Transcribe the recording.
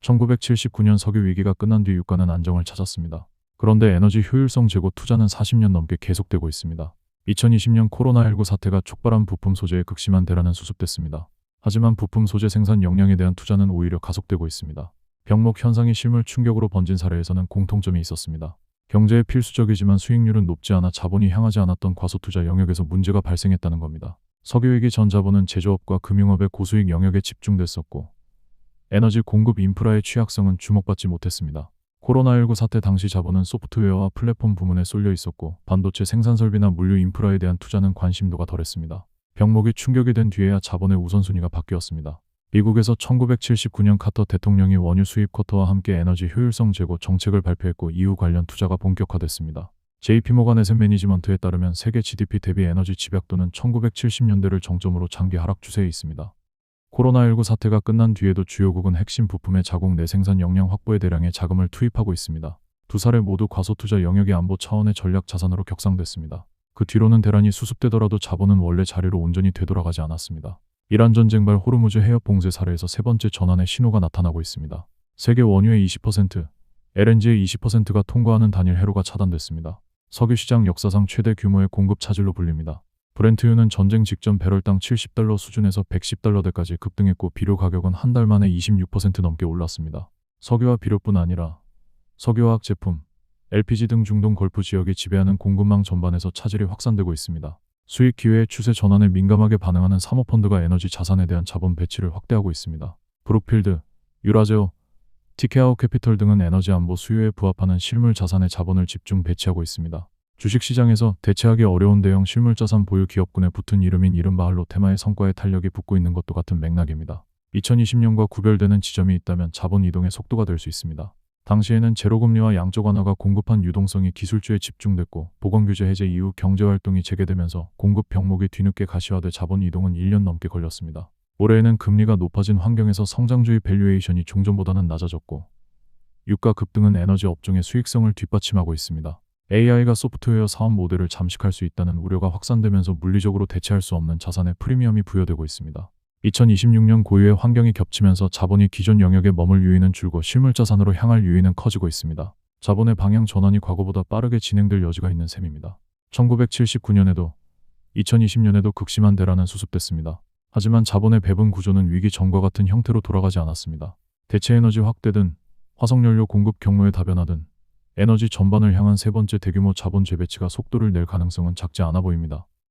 1979년 석유 위기가 끝난 뒤 유가는 안정을 찾았습니다. 그런데 에너지 효율성 제고 투자는 40년 넘게 계속되고 있습니다. 2020년 코로나19 사태가 촉발한 부품 소재의 극심한 대란은 수습됐습니다. 하지만 부품 소재 생산 역량에 대한 투자는 오히려 가속되고 있습니다. 병목 현상이 실물 충격으로 번진 사례에서는 공통점이 있었습니다. 경제에 필수적이지만 수익률은 높지 않아 자본이 향하지 않았던 과소투자 영역에서 문제가 발생했다는 겁니다. 석유위기 전 자본은 제조업과 금융업의 고수익 영역에 집중됐었고 에너지 공급 인프라의 취약성은 주목받지 못했습니다. 코로나19 사태 당시 자본은 소프트웨어와 플랫폼 부문에 쏠려 있었고 반도체 생산 설비나 물류 인프라에 대한 투자는 관심도가 덜했습니다. 병목이 충격이 된 뒤에야 자본의 우선순위가 바뀌었습니다. 미국에서 1979년 카터 대통령이 원유 수입 쿼터와 함께 에너지 효율성 제고 정책을 발표했고 이후 관련 투자가 본격화됐습니다. JP모간 에셋 매니지먼트에 따르면 세계 GDP 대비 에너지 집약도는 1970년대를 정점으로 장기 하락 추세에 있습니다. 코로나19 사태가 끝난 뒤에도 주요국은 핵심 부품의 자국 내 생산 역량 확보에 대량의 자금을 투입하고 있습니다. 두 사례 모두 과소투자 영역이 안보 차원의 전략 자산으로 격상됐습니다. 그 뒤로는 대란이 수습되더라도 자본은 원래 자리로 온전히 되돌아가지 않았습니다. 이란 전쟁발 호르무즈 해협 봉쇄 사례에서 세 번째 전환의 신호가 나타나고 있습니다. 세계 원유의 20%, LNG의 20%가 통과하는 단일 해로가 차단됐습니다. 석유 시장 역사상 최대 규모의 공급 차질로 불립니다. 브렌트유는 전쟁 직전 배럴당 $70 수준에서 $110대까지 급등했고 비료 가격은 한 달 만에 26% 넘게 올랐습니다. 석유와 비료뿐 아니라 석유화학 제품, LPG 등 중동 걸프 지역이 지배하는 공급망 전반에서 차질이 확산되고 있습니다. 수익 기회의 추세 전환에 민감하게 반응하는 사모펀드가 에너지 자산에 대한 자본 배치를 확대하고 있습니다. 브룩필드, 유라제오, 티케아오 캐피털 등은 에너지 안보 수요에 부합하는 실물 자산에 자본을 집중 배치하고 있습니다. 주식시장에서 대체하기 어려운 대형 실물자산 보유 기업군에 붙은 이름인 이른바 할로테마의 성과에 탄력이 붙고 있는 것도 같은 맥락입니다. 2020년과 구별되는 지점이 있다면 자본 이동의 속도가 될 수 있습니다. 당시에는 제로금리와 양적 완화가 공급한 유동성이 기술주에 집중됐고 보건규제 해제 이후 경제활동이 재개되면서 공급 병목이 뒤늦게 가시화돼 자본 이동은 1년 넘게 걸렸습니다. 올해에는 금리가 높아진 환경에서 성장주의 밸류에이션이 종전보다는 낮아졌고 유가 급등은 에너지 업종의 수익성을 뒷받침하고 있습니다. AI가 소프트웨어 사업 모델을 잠식할 수 있다는 우려가 확산되면서 물리적으로 대체할 수 없는 자산의 프리미엄이 부여되고 있습니다. 2026년 고유의 환경이 겹치면서 자본이 기존 영역에 머물 유인은 줄고 실물자산으로 향할 유인은 커지고 있습니다. 자본의 방향 전환이 과거보다 빠르게 진행될 여지가 있는 셈입니다. 1979년에도 2020년에도 극심한 대란은 수습됐습니다. 하지만 자본의 배분 구조는 위기 전과 같은 형태로 돌아가지 않았습니다. 대체 에너지 확대든 화석연료 공급 경로의 다변화든 에너지 전반을 향한 세 번째 대규모 자본 재배치가 속도를 낼 가능성은 작지 않아 보입니다.